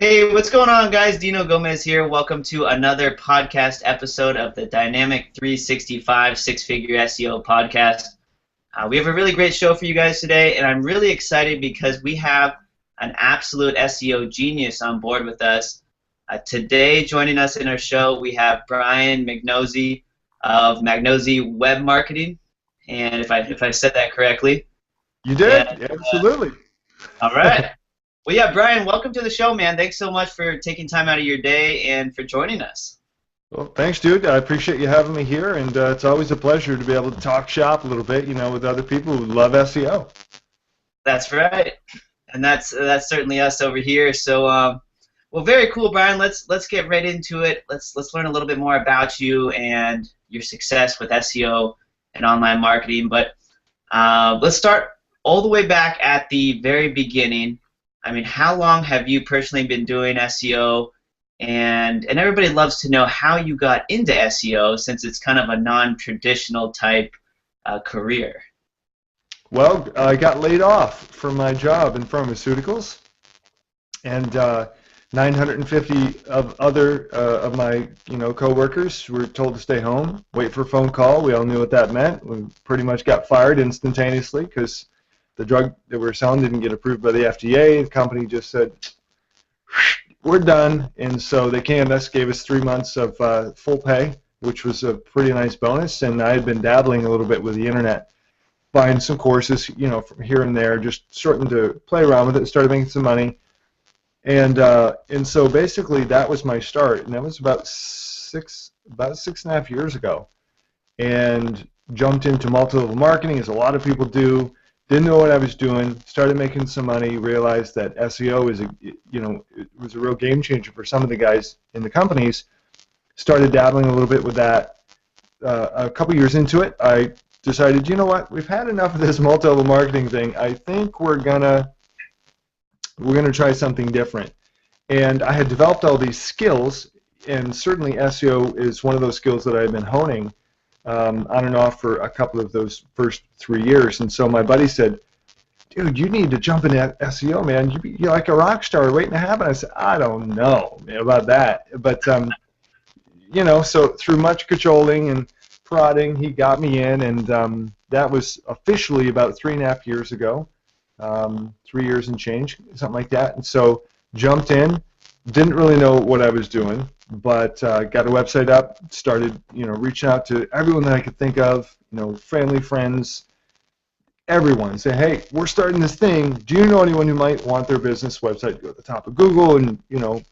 Hey, what's going on, guys? Dino Gomez here. Welcome to another podcast episode of the Dynamik 365 Six-Figure SEO podcast. We have a really great show for you guys today, and I'm really excited because we have an absolute SEO genius on board with us. Today, joining us in our show, we have Brian Magnosi of Magnosi Web Marketing, and if I said that correctly. You did? And, Absolutely. all right. Well, yeah, Brian, welcome to the show, man. Thanks so much for taking time out of your day and for joining us. Well, thanks, dude. I appreciate you having me here, and it's always a pleasure to be able to talk shop a little bit, with other people who love SEO. That's right, and that's certainly us over here. So, well, very cool, Brian. Let's get right into it. Let's learn a little bit more about you and your success with SEO and online marketing. But let's start all the way back at the very beginning. I mean, how long have you personally been doing SEO? And everybody loves to know how you got into SEO, since it's kind of a non-traditional type career. Well, I got laid off from my job in pharmaceuticals, and 950 of other of my coworkers were told to stay home, wait for a phone call. We all knew what that meant. We pretty much got fired instantaneously because the drug that we were selling didn't get approved by the FDA. The company just said, we're done. And so they came us, gave us 3 months of full pay, which was a pretty nice bonus. And I had been dabbling a little bit with the internet, buying some courses, from here and there, just starting to play around with it, started making some money. And so basically that was my start. And that was about 6.5 years ago. And jumped into multi-level marketing, as a lot of people do. Didn't know what I was doing, started making some money, realized that SEO is it was a real game changer for some of the guys in the companies. Started dabbling a little bit with that. A couple years into it, I decided, you know what, we've had enough of this multi-level marketing thing. I think we're gonna try something different. And I had developed all these skills, and certainly SEO is one of those skills that I've been honing on and off for a couple of those first 3 years. And so my buddy said, dude, you need to jump into SEO, man. You're like a rock star waiting to happen. I said, I don't know about that. But, so through much cajoling and prodding, he got me in, and that was officially about 3.5 years ago, 3 years and change, something like that. And so jumped in, didn't really know what I was doing, but got a website up, started reaching out to everyone that I could think of, family, friends, everyone. Say, hey, we're starting this thing. Do you know anyone who might want their business website to go at the top of Google and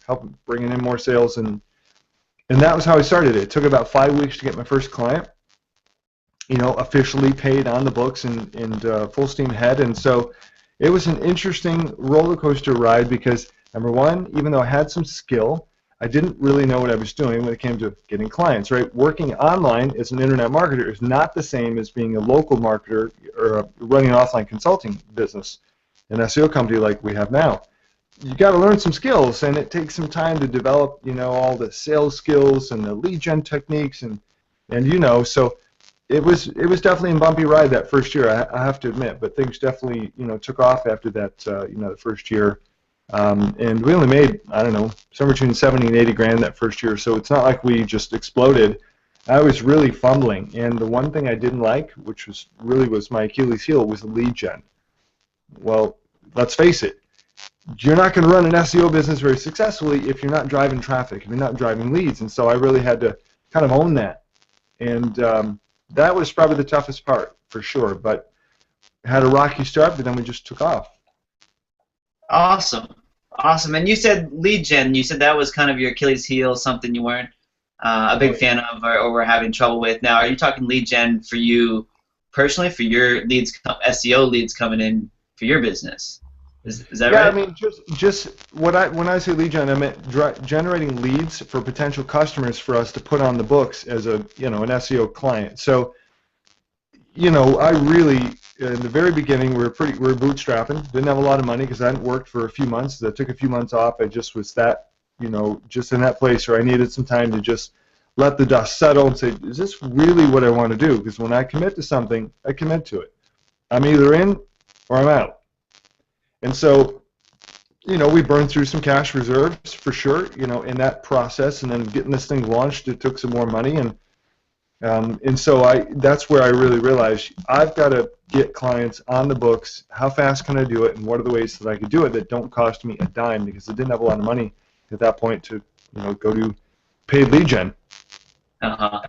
help bringing in more sales? And that was how I started it. It took about 5 weeks to get my first client, officially paid on the books and full steam ahead. And so it was an interesting roller coaster ride because, number one, even though I had some skill, I didn't really know what I was doing when it came to getting clients, right? Working online as an internet marketer is not the same as being a local marketer or running an offline consulting business, an SEO company like we have now. You got to learn some skills, and it takes some time to develop, all the sales skills and the lead gen techniques, and so it was definitely a bumpy ride that first year, I have to admit, but things definitely, took off after that, the first year. And we only made, I don't know, somewhere between 70 and 80 grand that first year, so it's not like we just exploded. I was really fumbling, and the one thing I didn't like, which was my Achilles heel, was lead gen. Well, let's face it, you're not going to run an SEO business very successfully if you're not driving traffic, if you're not driving leads, and so I really had to kind of own that. And that was probably the toughest part, for sure, but had a rocky start, but then we just took off. Awesome. And you said lead gen. You said that was kind of your Achilles heel, something you weren't a big fan of or were having trouble with. Now, are you talking lead gen for you personally, for your leads, SEO leads coming in for your business? Is that right? Yeah, I mean, just when I say lead gen, I meant generating leads for potential customers for us to put on the books as an SEO client. So, I really, in the very beginning, we were bootstrapping. Didn't have a lot of money because I hadn't worked for a few months. I took a few months off. I just was just in that place where I needed some time to just let the dust settle and say, is this really what I want to do? Because when I commit to something, I commit to it. I'm either in or I'm out. And so we burned through some cash reserves for sure, in that process, and then getting this thing launched, it took some more money, and so that's where I really realized I've got to get clients on the books. How fast can I do it, and what are the ways that I could do it that don't cost me a dime, because I didn't have a lot of money at that point to, go to paid lead gen. Uh-huh.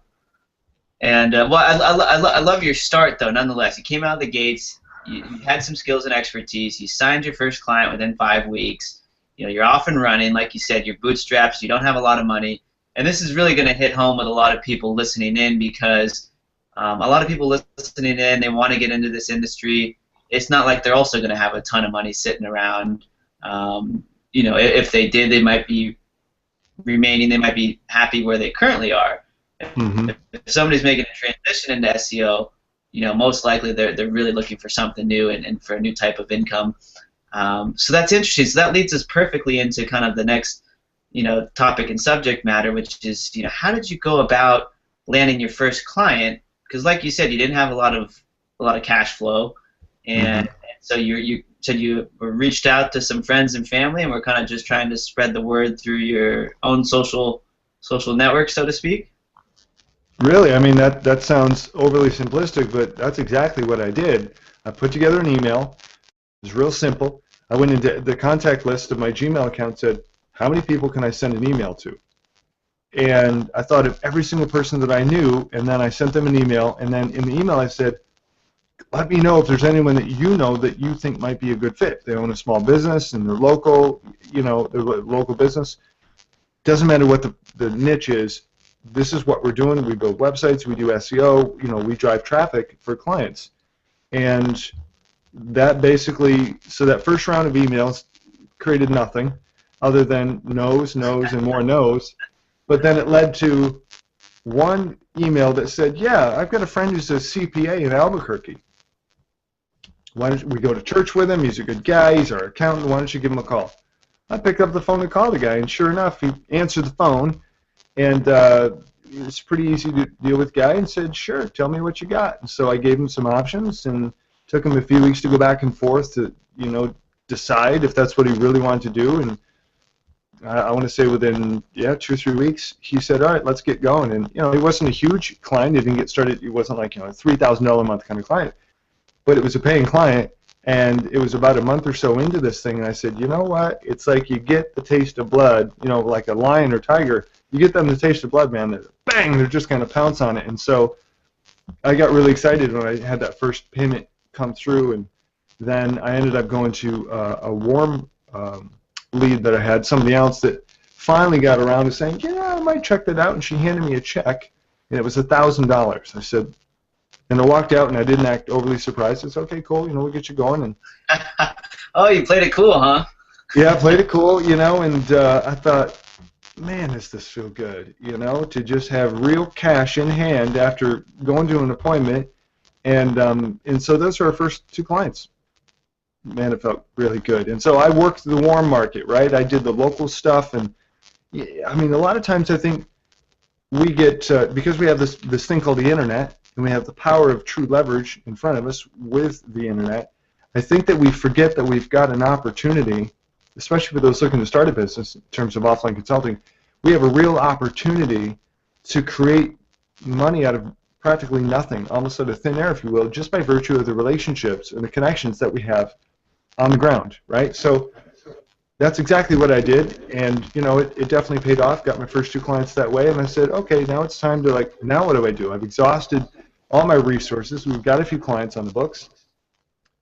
And well, I love your start though. Nonetheless, you came out of the gates. You had some skills and expertise. You signed your first client within 5 weeks. You're off and running. Like you said, you're bootstrapped. You don't have a lot of money. And this is really going to hit home with a lot of people listening in, because a lot of people listening in, they want to get into this industry. It's not like they're also going to have a ton of money sitting around. If they did, they might be remaining. They might be happy where they currently are. Mm-hmm. If somebody's making a transition into SEO, most likely they're really looking for something new and for a new type of income. So that's interesting. So that leads us perfectly into kind of the next, topic and subject matter, which is, how did you go about landing your first client? Because like you said, you didn't have a lot of cash flow, and so you said you reached out to some friends and family, and were kind of just trying to spread the word through your own social network, so to speak. Really, I mean, that sounds overly simplistic, but that's exactly what I did. I put together an email. It was real simple. I went into the contact list of my Gmail account, said, how many people can I send an email to? And I thought of every single person that I knew, and then I sent them an email, and then in the email I said, let me know if there's anyone that you know that you think might be a good fit. They own a small business and they're local, their local business. Doesn't matter what the niche is. This is what we're doing. We build websites, we do SEO, we drive traffic for clients. And that basically, so that first round of emails created nothing other than no's, and more no's. But then it led to one email that said, yeah, I've got a friend who's a CPA in Albuquerque. Why don't we go to church with him? He's a good guy. He's our accountant. Why don't you give him a call? I picked up the phone to call the guy, and sure enough, he answered the phone. And it's pretty easy to deal with guy, and said, sure, tell me what you got. And so I gave him some options, and took him a few weeks to go back and forth to, decide if that's what he really wanted to do. And I want to say within 2 or 3 weeks, he said, all right, let's get going. And, he wasn't a huge client. He didn't get started. He wasn't like, a $3,000 a month kind of client. But it was a paying client. And it was about a month or so into this thing, and I said, you know what? It's like you get the taste of blood, like a lion or tiger. You get them the taste of blood, man. Bang! They're just going to pounce on it. And so I got really excited when I had that first payment come through, and then I ended up going to a warm lead that I had, somebody else that finally got around to saying, yeah, I might check that out, and she handed me a check, and it was $1,000. I said, and I walked out, and I didn't act overly surprised. I said, okay, cool, we'll get you going. And oh, you played it cool, huh? Yeah, I played it cool, and I thought, man, does this feel good, to just have real cash in hand after going to an appointment. And so those are our first 2 clients. Man, it felt really good. And so I worked the warm market, right? I did the local stuff, and I mean, a lot of times I think we get, because we have this thing called the internet, and we have the power of true leverage in front of us with the internet, I think that we forget that we've got an opportunity, especially for those looking to start a business in terms of offline consulting. We have a real opportunity to create money out of practically nothing, almost out of thin air, if you will, just by virtue of the relationships and the connections that we have on the ground, right? So that's exactly what I did, and it definitely paid off. Got my first 2 clients that way, and I said, okay, now it's time to now what do I do? I've exhausted all my resources. We've got a few clients on the books.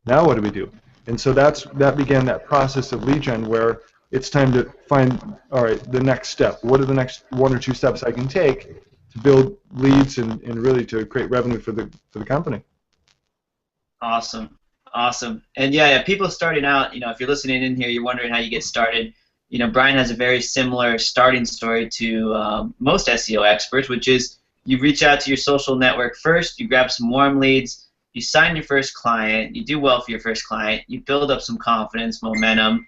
Now what do we do? And so that began that process of lead gen, where it's time to find, all right, the next step. What are the next 1 or 2 steps I can take to build leads and really to create revenue for the company? Awesome. And yeah, people starting out, if you're listening in here, you're wondering how you get started. Brian has a very similar starting story to most SEO experts, which is you reach out to your social network first, you grab some warm leads, you sign your first client, you do well for your first client, you build up some confidence, momentum,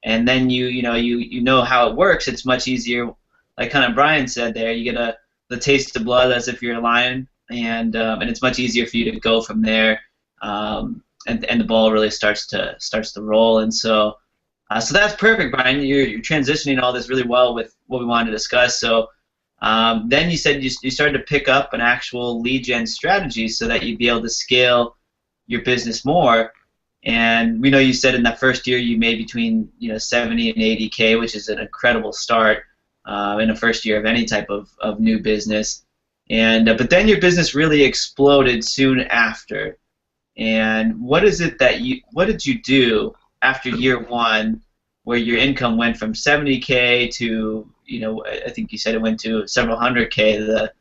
and then you know how it works. It's much easier, like kind of Brian said there, you get the taste of blood as if you're a lion, and it's much easier for you to go from there, and the ball really starts to roll. And so So that's perfect, Brian. You're transitioning all this really well with what we wanted to discuss. So then you said you started to pick up an actual lead gen strategy so that you'd be able to scale your business more. And we know you said in that first year you made between 70 and 80K, which is an incredible start in the first year of any type of new business. And but then your business really exploded soon after. And what did you do after year one, where your income went from 70K to, I think you said it went to several hundred K the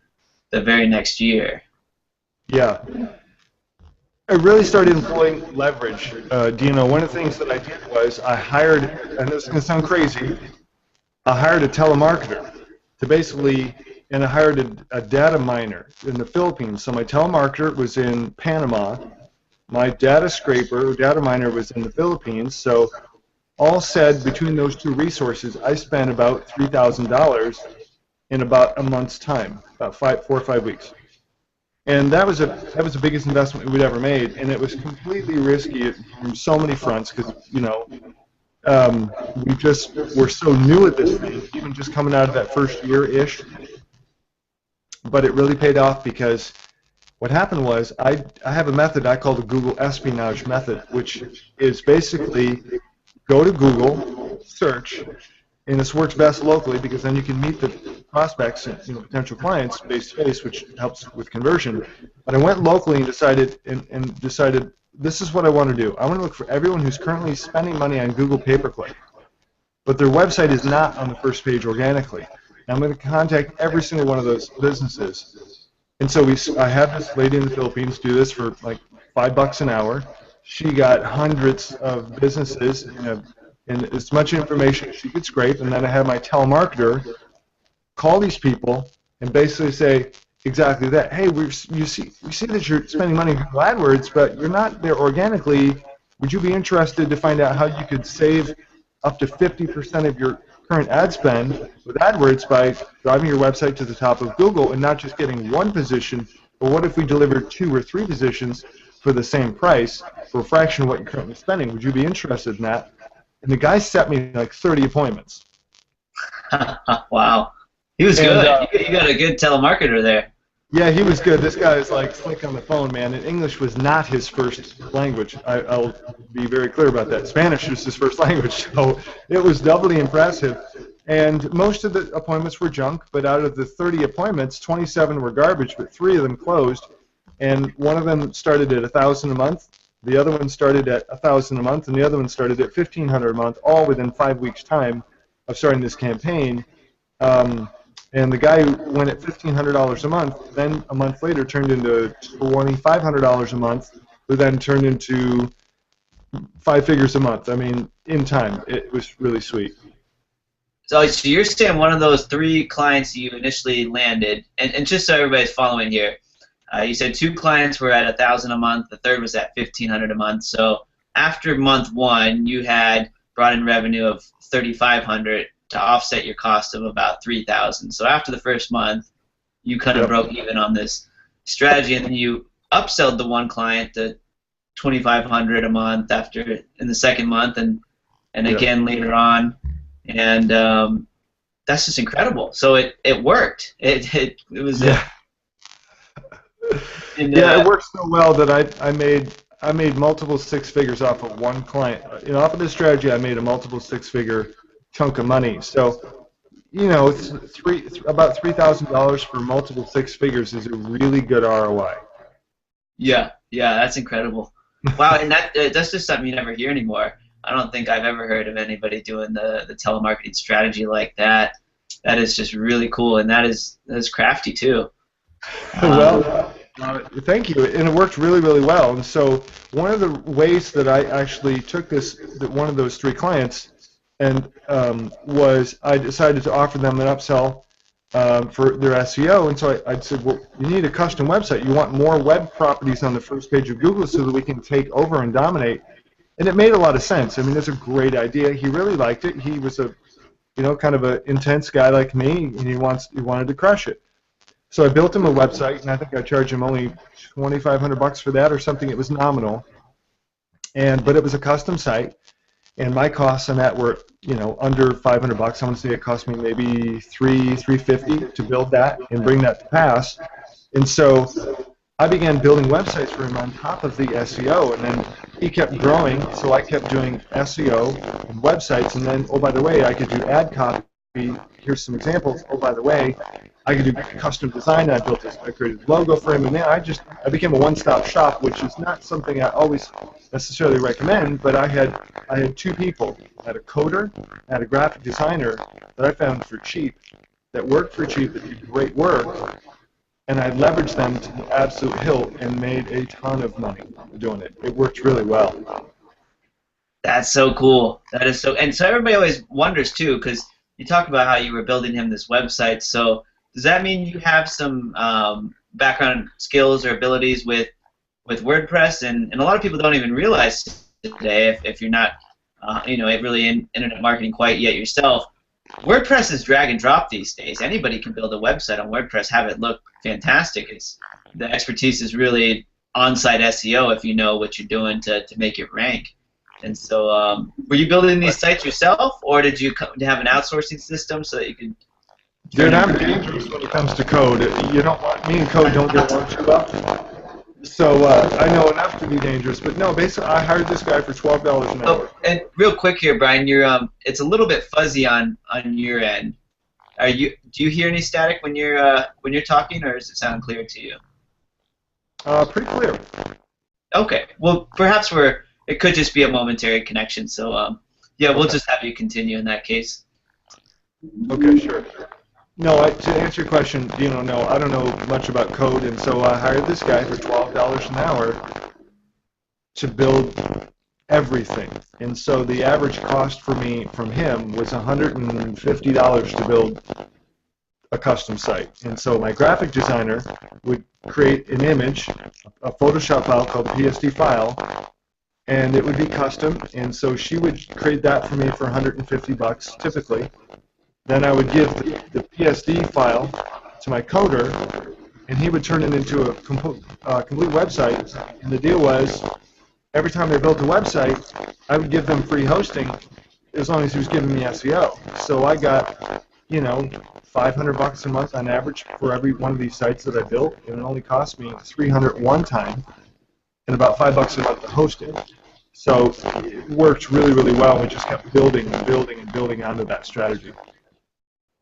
very next year? Yeah. I really started employing leverage. Dino, one of the things that I did was I hired, and this is going to sound crazy, I hired a telemarketer to basically, and I hired a data miner in the Philippines. So my telemarketer was in Panama. My data scraper, data miner, was in the Philippines. So all said, between those two resources, I spent about $3,000 in about a month's time, about 4 or 5 weeks. And that was the biggest investment we'd ever made, and it was completely risky from so many fronts because we're so new at this thing, even just coming out of that first year-ish. But it really paid off because what happened was I have a method I call the Google Espionage method, which is basically go to Google, search, and this works best locally because then you can meet the prospects and potential clients face to face, which helps with conversion. But I went locally and decided this is what I want to do. I want to look for everyone who's currently spending money on Google pay-per-click, but their website is not on the first page organically. And I'm going to contact every single one of those businesses. And so I had this lady in the Philippines do this for like $5 an hour. She got hundreds of businesses and as much information as she could scrape, and then I had my telemarketer call these people and basically say exactly that. Hey, we see that you're spending money on Google AdWords, but you're not there organically. Would you be interested to find out how you could save up to 50% of your current ad spend with AdWords by driving your website to the top of Google and not just getting one position, but what if we delivered 2 or 3 positions for the same price for a fraction of what you're currently spending? Would you be interested in that? And the guy set me like 30 appointments. Wow. He was good. You got a good telemarketer there. Yeah, he was good. This guy is like slick on the phone, man. And English was not his first language. I'll be very clear about that. Spanish was his first language, so it was doubly impressive. And most of the appointments were junk, but out of the 30 appointments, 27 were garbage, but 3 of them closed. And one of them started at $1,000 a month. The other one started at $1,000 a month, and the other one started at $1,500 a month, all within 5 weeks' time of starting this campaign. And the guy who went at $1,500 a month, then a month later turned into $2,500 a month, who then turned into 5 figures a month. I mean, in time. It was really sweet. So you're saying one of those 3 clients you initially landed, and just so everybody's following here, you said 2 clients were at $1,000 a month, the third was at $1,500 a month. So after month 1, you had brought in revenue of $3,500 to offset your cost of about $3,000. So after the first month, you kind of broke even on this strategy, and then you upsold the one client to $2,500 a month in the second month, and again later on, and that's just incredible. So it worked. It was. It worked so well that I made multiple 6 figures off of one client. Off of this strategy, I made a multiple 6-figure chunk of money. So, it's about $3,000 for multiple 6 figures is a really good ROI. Yeah, that's incredible. Wow, and that's just something you never hear anymore. I don't think I've ever heard of anybody doing the telemarketing strategy like that. That is just really cool, and that is crafty too. Thank you, and it worked really, really well. And so one of the ways that I actually took one of those 3 clients, and was I decided to offer them an upsell for their SEO. And so I said, well, you need a custom website. You want more web properties on the first page of Google so that we can take over and dominate. And it made a lot of sense. I mean, it's a great idea. He really liked it. He was kind of an intense guy like me, and he wanted to crush it. So I built him a website, and I think I charged him only $2,500 for that or something. It was nominal, but it was a custom site. and my costs on that were, under $500. I want to say it cost me maybe $350 to build that and bring that to pass. And so I began building websites for him on top of the SEO, and then he kept growing, so I kept doing SEO and websites, and then, oh, by the way, I could do ad copy. Here's some examples. Oh, by the way, I could do custom design. I created a logo for him, and then I became a one-stop shop, which is not something I always necessarily recommend, but I had two people. I had a coder, I had a graphic designer that I found for cheap, that worked for cheap, that did great work, and I leveraged them to the absolute hilt and made a ton of money doing it. It worked really well. That's so cool. That is so, and so everybody always wonders too, because you talk about how you were building him this website. So does that mean you have some background skills or abilities with WordPress? And a lot of people don't even realize today, if you're not, really in internet marketing quite yet yourself, WordPress is drag and drop these days. Anybody can build a website on WordPress, have it look fantastic. The expertise is really on-site SEO if you know what you're doing to make it rank. And so, were you building these sites yourself, or did you have an outsourcing system so that you could? Dude, I'm dangerous when it comes to code. Me and code don't get along too well. So I know enough to be dangerous, but no. Basically, I hired this guy for $12 an hour. Oh, and real quick here, Brian, it's a little bit fuzzy on your end. Do you hear any static when you're talking, or does it sound clear to you? Pretty clear. Okay. Well, perhaps it could just be a momentary connection. So yeah, we'll just have you continue in that case. Okay, sure. No, to answer your question, no, I don't know much about code, and so I hired this guy for $12 an hour to build everything. And so the average cost for me from him was $150 to build a custom site. And so my graphic designer would create an image, a Photoshop file called a PSD file, and it would be custom. And so she would create that for me for $150 typically. Then I would give the PSD file to my coder, and he would turn it into a complete website. And the deal was, every time they built a website, I would give them free hosting as long as he was giving me SEO. So I got, $500 a month on average for every one of these sites that I built, and it only cost me $300 one time and about $5 a month to host it. So it worked really, really well. We just kept building and building and building onto that strategy.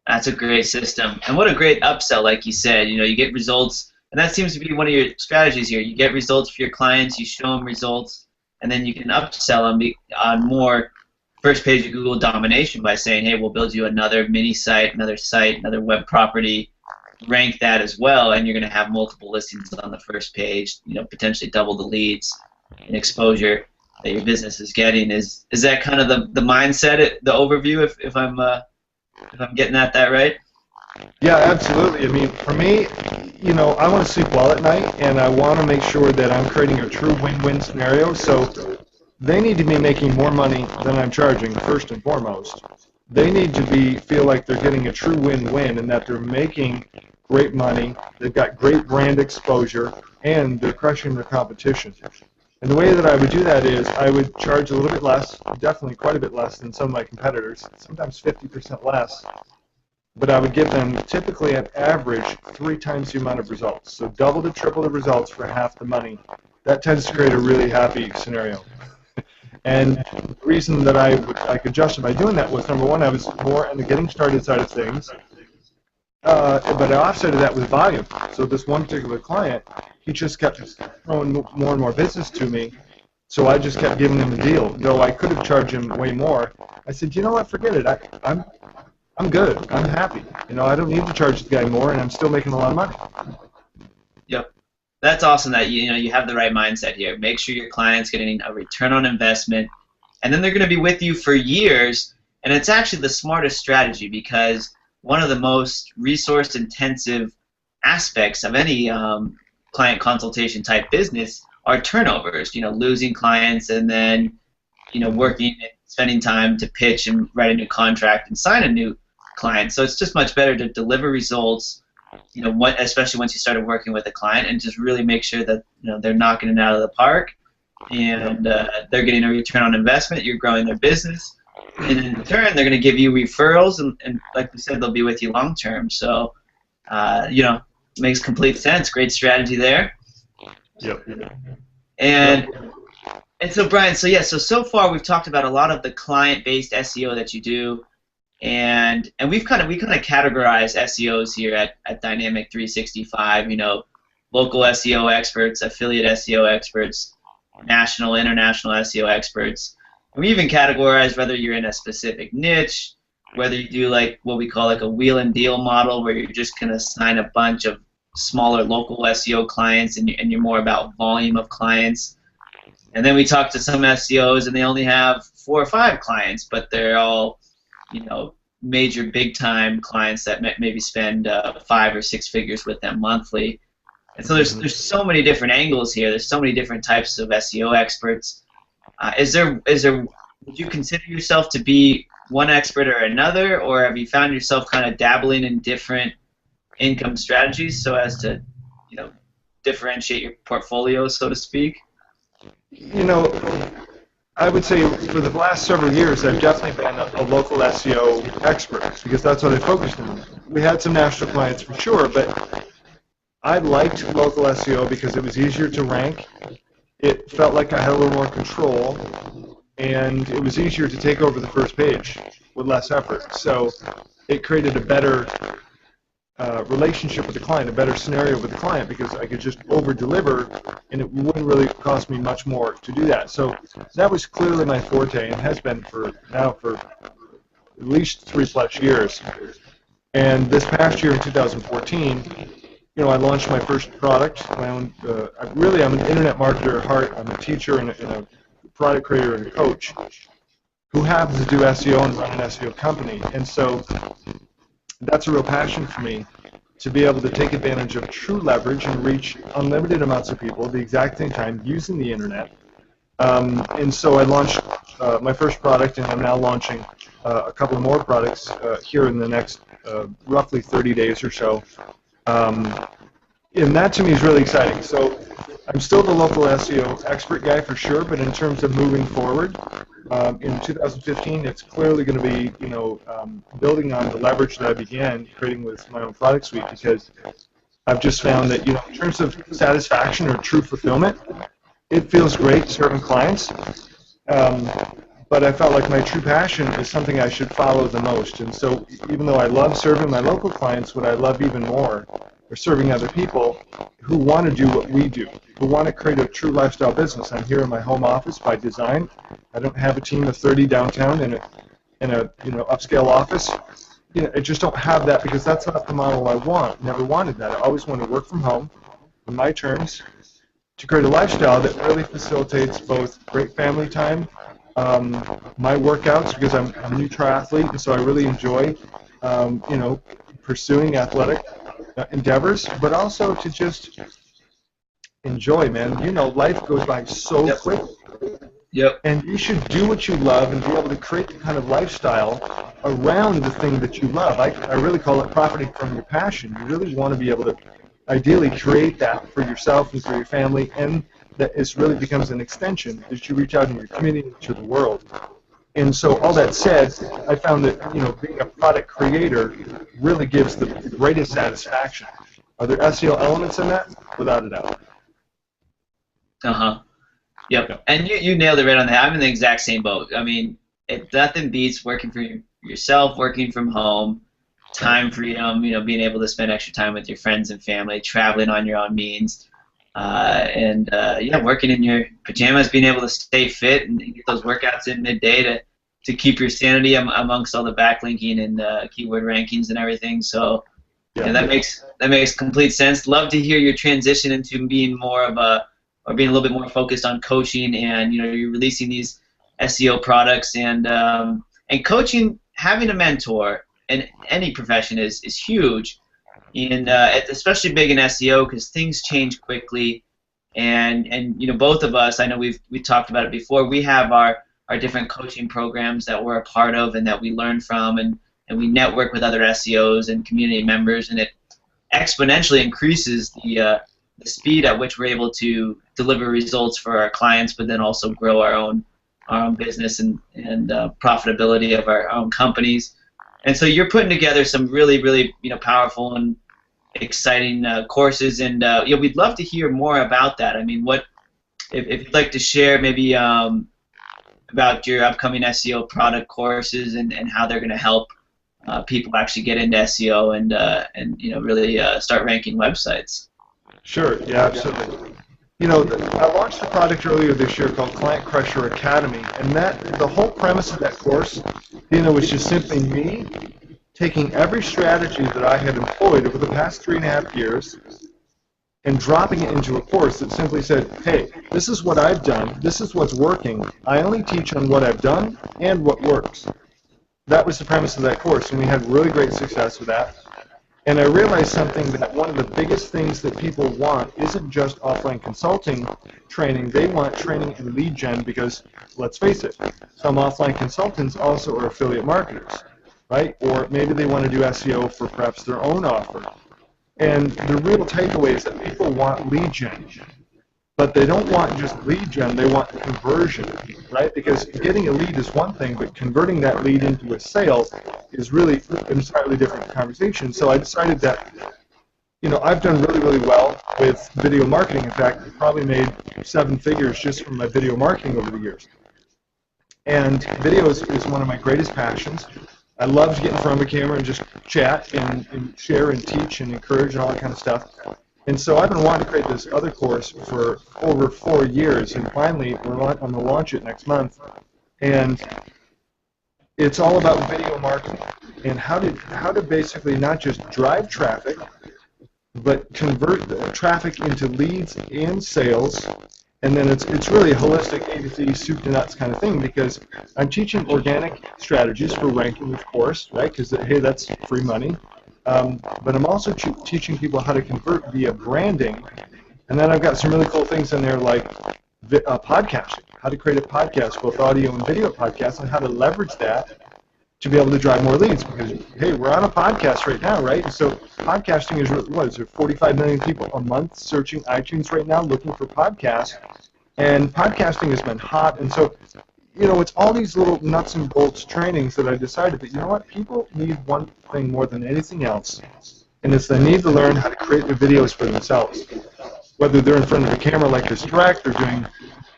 That's a great system, and what a great upsell, like you said. You get results, and that seems to be one of your strategies here. You get results for your clients, you show them results, and then you can upsell them on more first page of Google domination by saying, hey, we'll build you another mini site, another web property, rank that as well, and you're going to have multiple listings on the first page, potentially double the leads and exposure that your business is getting. Is that kind of the mindset, the overview, if I'm getting at that right? Yeah, absolutely. I mean, for me, I want to sleep well at night, and I want to make sure that I'm creating a true win-win scenario. So they need to be making more money than I'm charging, first and foremost. They need to feel like they're getting a true win-win, and that they're making great money, they've got great brand exposure, and they're crushing their competition. And the way that I would do that is I would charge a little bit less, definitely quite a bit less than some of my competitors, sometimes 50% less. But I would give them typically an average 3 times the amount of results. So double to triple the results for half the money. That tends to create a really happy scenario. And the reason that I could justify doing that was, number one, I was more on the getting started side of things. But I offset that with volume. So this one particular client, he just kept throwing more and more business to me, so I just kept giving him a deal. Though I could have charged him way more, I said, you know what, forget it. I'm good. I'm happy. I don't need to charge the guy more, and I'm still making a lot of money. Yep. That's awesome that you have the right mindset here. Make sure your client's getting a return on investment, and then they're going to be with you for years, and it's actually the smartest strategy, because one of the most resource-intensive aspects of any client consultation type business are turnovers. Losing clients, and then working and spending time to pitch and write a new contract and sign a new client. So it's just much better to deliver results, especially once you started working with a client, and just really make sure that they're knocking it out of the park. and they're getting a return on investment. You're growing their business, and in return, they're going to give you referrals, and like we said, they'll be with you long term. So, you know, makes complete sense. Great strategy there. Yep. And so Brian, so far we've talked about a lot of the client-based SEO that you do, and we kind of categorize SEOs here at Dynamik 365. You know, local SEO experts, affiliate SEO experts, national, international SEO experts. And we even categorize whether you're in a specific niche, whether you do like what we call like a wheel and deal model, where you're just gonna sign a bunch of smaller local SEO clients, and you're more about volume of clients. And then we talk to some SEOs, and they only have 4 or 5 clients, but they're all, you know, major big-time clients that maybe spend 5 or 6 figures with them monthly. And so there's so many different angles here. There's so many different types of SEO experts. Would you consider yourself to be one expert or another, or have you found yourself kind of dabbling in different income strategies so as to, you know, differentiate your portfolio, so to speak? You know, I would say for the last several years, I've definitely been a local SEO expert because that's what I focused on. We had some national clients for sure, but I liked local SEO because it was easier to rank. It felt like I had a little more control, and it was easier to take over the first page with less effort. So it created a better relationship with the client, a better scenario with the client, because I could just over-deliver, and it wouldn't really cost me much more to do that. So that was clearly my forte, and has been for at least 3+ years. And this past year in 2014, you know, I launched my first product. My own. I'm an internet marketer at heart. I'm a teacher and a product creator and a coach who happens to do SEO and run an SEO company. And so that's a real passion for me, to be able to take advantage of true leverage and reach unlimited amounts of people at the exact same time using the internet. And so I launched my first product, and I'm now launching a couple more products here in the next roughly 30 days or so. And that to me is really exciting. So I'm still the local SEO expert guy for sure, but in terms of moving forward, in 2015, it's clearly going to be, you know, building on the leverage that I began creating with my own product suite, because I've just found that, you know, in terms of satisfaction or true fulfillment, it feels great serving clients, but I felt like my true passion is something I should follow the most. And so even though I love serving my local clients, what I love even more are serving other people who want to do what we do, who want to create a true lifestyle business. I'm here in my home office by design. I don't have a team of 30 downtown in a you know, upscale office. You know, I just don't have that, because that's not the model I want. Never wanted that. I always wanted to work from home on my terms to create a lifestyle that really facilitates both great family time, my workouts, because I'm a new triathlete, and so I really enjoy you know, pursuing athletic endeavors, but also to just enjoy, man. You know, life goes by so quick. Yep. And you should do what you love and be able to create the kind of lifestyle around the thing that you love. I really call it profiting from your passion. You really want to be able to ideally create that for yourself and for your family, and that it really becomes an extension as you reach out in your community to the world. And so all that said, I found that, you know, being a product creator really gives the greatest satisfaction. Are there SEO elements in that? Without a doubt. Uh-huh. Yep. And you nailed it right on that. I'm in the exact same boat. I mean, nothing beats working for yourself, working from home, time freedom, you know, being able to spend extra time with your friends and family, traveling on your own means, and yeah, working in your pajamas, being able to stay fit and get those workouts in midday to keep your sanity amongst all the backlinking and keyword rankings and everything. So yeah, that makes complete sense. Love to hear your transition into being more of or being a little bit more focused on coaching, and, you know, you're releasing these SEO products, and coaching. Having a mentor in any profession is huge, and especially big in SEO, because things change quickly, and you know, both of us, I know we talked about it before, we have our different coaching programs that we're a part of and that we learn from, and we network with other SEOs and community members, and it exponentially increases the speed at which we're able to deliver results for our clients, but then also grow our own business and profitability of our own companies. And so you're putting together some really, really powerful and exciting courses, and we'd love to hear more about that. I mean, what if you'd like to share maybe about your upcoming SEO product courses and how they're going to help people actually get into SEO and really start ranking websites. Sure. Yeah, absolutely. I launched a product earlier this year called Client Crusher Academy, and the whole premise of that course, was just simply me taking every strategy that I had employed over the past 3.5 years and dropping it into a course that simply said, hey, this is what I've done, this is what's working, I only teach on what I've done and what works. That was the premise of that course, and we had really great success with that. And I realized something, that one of the biggest things that people want isn't just offline consulting training. They want training in lead gen because, let's face it, some offline consultants also are affiliate marketers, right? Or maybe they want to do SEO for perhaps their own offer. And the real takeaway is that people want lead gen. But they don't want just lead gen, they want conversion, right? Because getting a lead is one thing, but converting that lead into a sale is really an entirely different conversation. So I decided that, I've done really, really well with video marketing. In fact, I've probably made 7 figures just from my video marketing over the years. And video is one of my greatest passions. I love to get in front of a camera and just chat and share and teach and encourage and all that kind of stuff. And so I've been wanting to create this other course for over 4 years, and finally I'm going to launch it next month. And it's all about video marketing and how to basically not just drive traffic, but convert the traffic into leads and sales. And then it's really a holistic A to Z, soup to nuts kind of thing, because I'm teaching organic strategies for ranking, of course, right? Because, hey, that's free money. But I'm also teaching people how to convert via branding. And then I've got some really cool things in there like podcasting, how to create a podcast, both audio and video podcasts, and how to leverage that to be able to drive more leads. Because, hey, we're on a podcast right now, right? And so podcasting is, what is there, 45 million people a month searching iTunes right now looking for podcasts. And podcasting has been hot. And so, it's all these little nuts and bolts trainings that I decided that, people need one thing more than anything else, and it's they need to learn how to create the videos for themselves. Whether they're in front of a camera like this direct, or doing,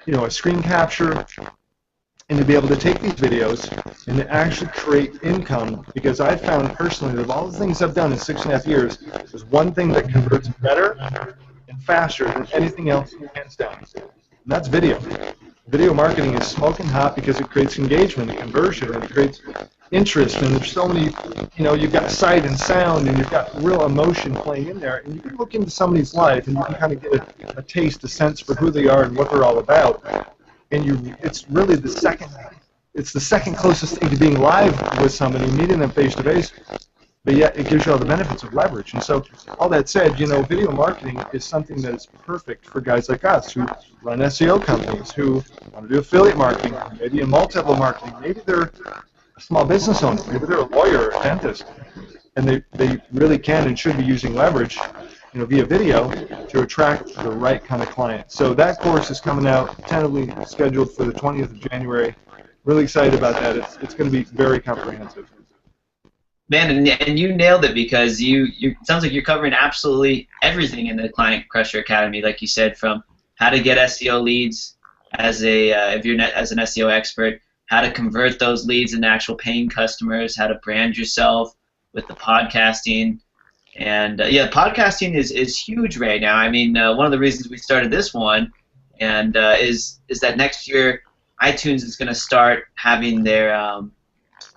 a screen capture, and to be able to take these videos and to actually create income, because I've found personally that of all the things I've done in 6.5 years, there's one thing that converts better and faster than anything else, hands down, and that's video. Video marketing is smoking hot because it creates engagement and conversion, and it creates interest, and there's so many, you've got sight and sound, and you've got real emotion playing in there, and you can look into somebody's life, and you can kind of get a taste, a sense for who they are and what they're all about, and it's really the second closest thing to being live with somebody, meeting them face to face, but yet it gives you all the benefits of leverage. And so, all that said, video marketing is something that is perfect for guys like us who run SEO companies, who want to do affiliate marketing, maybe in multi-level marketing, maybe they're a small business owner, maybe they're a lawyer or a dentist, and they really can and should be using leverage, via video to attract the right kind of client. So that course is coming out, tentatively scheduled for the 20th of January. Really excited about that. It's going to be very comprehensive. Man, and you nailed it, because it sounds like you're covering absolutely everything in the Client Crusher Academy, like you said, from how to get SEO leads as an SEO expert, how to convert those leads into actual paying customers, how to brand yourself with the podcasting, and podcasting is huge right now. I mean, one of the reasons we started this one, and is that next year iTunes is going to start having their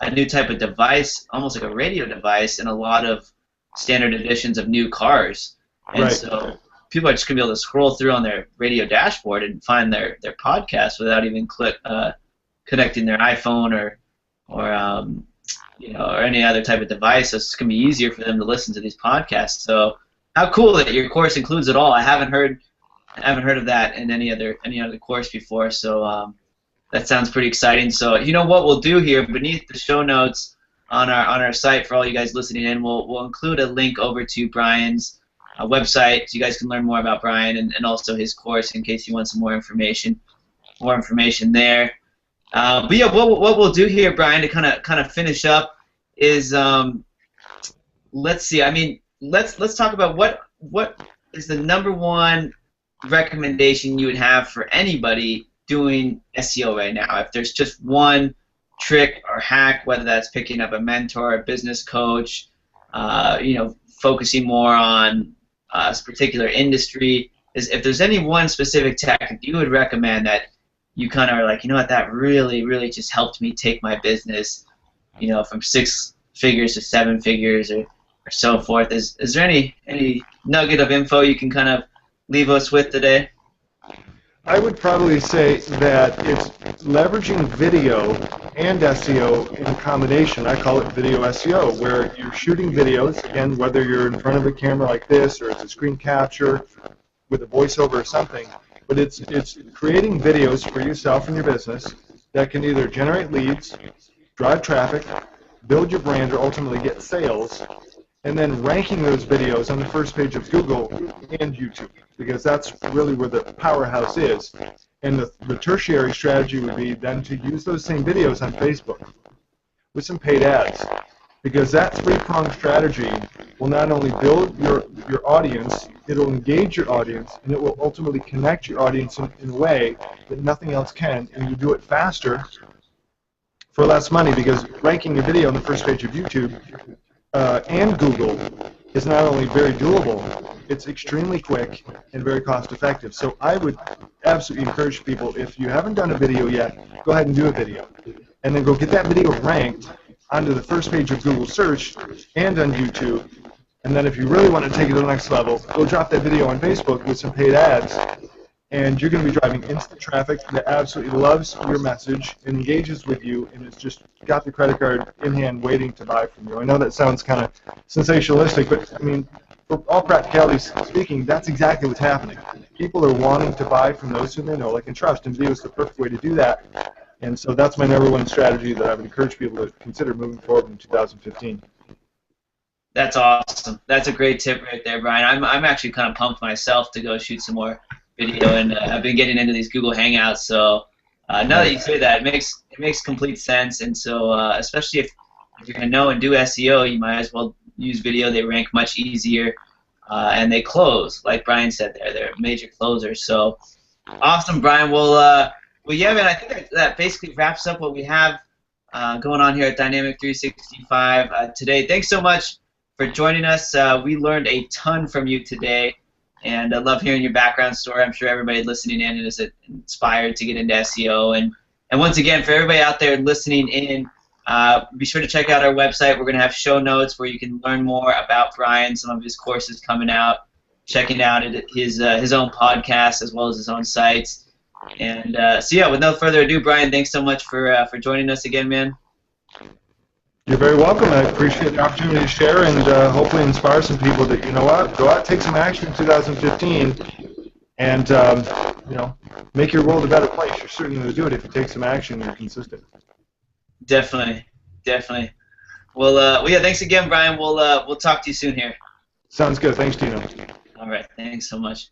a new type of device, almost like a radio device, in a lot of standard editions of new cars. And right. So people are just going to be able to scroll through on their radio dashboard and find their podcast without even connecting their iPhone or any other type of device. So it's going to be easier for them to listen to these podcasts. So how cool that your course includes it all. I haven't heard of that in any other course before. So that sounds pretty exciting. So what we'll do here beneath the show notes on our site for all you guys listening in, we'll include a link over to Brian's website, so you guys can learn more about Brian and also his course in case you want some more information. There. But yeah, what we'll do here, Brian, to kind of finish up is let's see. I mean, let's talk about what is the #1 recommendation you would have for anybody doing SEO right now. If there's just one trick or hack, whether that's picking up a mentor, a business coach, focusing more on a particular industry, if there's any one specific tactic you would recommend that you kind of are like, you know what, that really, really just helped me take my business, from 6 figures to 7 figures or so forth. Is there any nugget of info you can kind of leave us with today? I would probably say that it's leveraging video and SEO in combination. I call it video SEO, where you're shooting videos, again, whether you're in front of a camera like this or it's a screen capture with a voiceover or something, but it's creating videos for yourself and your business that can either generate leads, drive traffic, build your brand, or ultimately get sales, and then ranking those videos on the first page of Google and YouTube, because that's really where the powerhouse is. And the tertiary strategy would be then to use those same videos on Facebook with some paid ads, because that 3-pronged strategy will not only build your audience, it will engage your audience, and it will ultimately connect your audience in a way that nothing else can, and you do it faster for less money, because ranking a video on the first page of YouTube and Google is not only very doable, it's extremely quick and very cost effective. So I would absolutely encourage people, if you haven't done a video yet, go ahead and do a video. And then go get that video ranked onto the first page of Google search and on YouTube. And then if you really want to take it to the next level, go drop that video on Facebook with some paid ads, and you're going to be driving instant traffic that absolutely loves your message, engages with you, and it's just got the credit card in hand waiting to buy from you. I know that sounds kind of sensationalistic, but I mean, for all practicalities speaking, that's exactly what's happening. People are wanting to buy from those whom they know, like, and trust, and video is the perfect way to do that. And so that's my #1 strategy that I would encourage people to consider moving forward in 2015. That's awesome. That's a great tip right there, Brian. I'm actually kind of pumped myself to go shoot some more video, and I've been getting into these Google Hangouts. So now that you say that, it makes complete sense. And so especially if you're going to know and do SEO, you might as well use video. They rank much easier, and they close, like Brian said there. They're major closers. So awesome, Brian. Well, yeah, man, I think that basically wraps up what we have going on here at Dynamik 365 today. Thanks so much for joining us. We learned a ton from you today, and I love hearing your background story. I'm sure everybody listening in is inspired to get into SEO. And once again, for everybody out there listening in, be sure to check out our website. We're going to have show notes where you can learn more about Brian, some of his courses coming out, checking out his own podcast as well as his own sites. And so yeah, with no further ado, Brian, thanks so much for joining us again, man. You're very welcome. I appreciate the opportunity to share and hopefully inspire some people that, you know what, go out, take some action in 2015, and make your world a better place. You're certainly going to do it if you take some action and you're consistent. Definitely. Well, yeah, thanks again, Brian. We'll talk to you soon here. Sounds good. Thanks, Dino. All right. Thanks so much.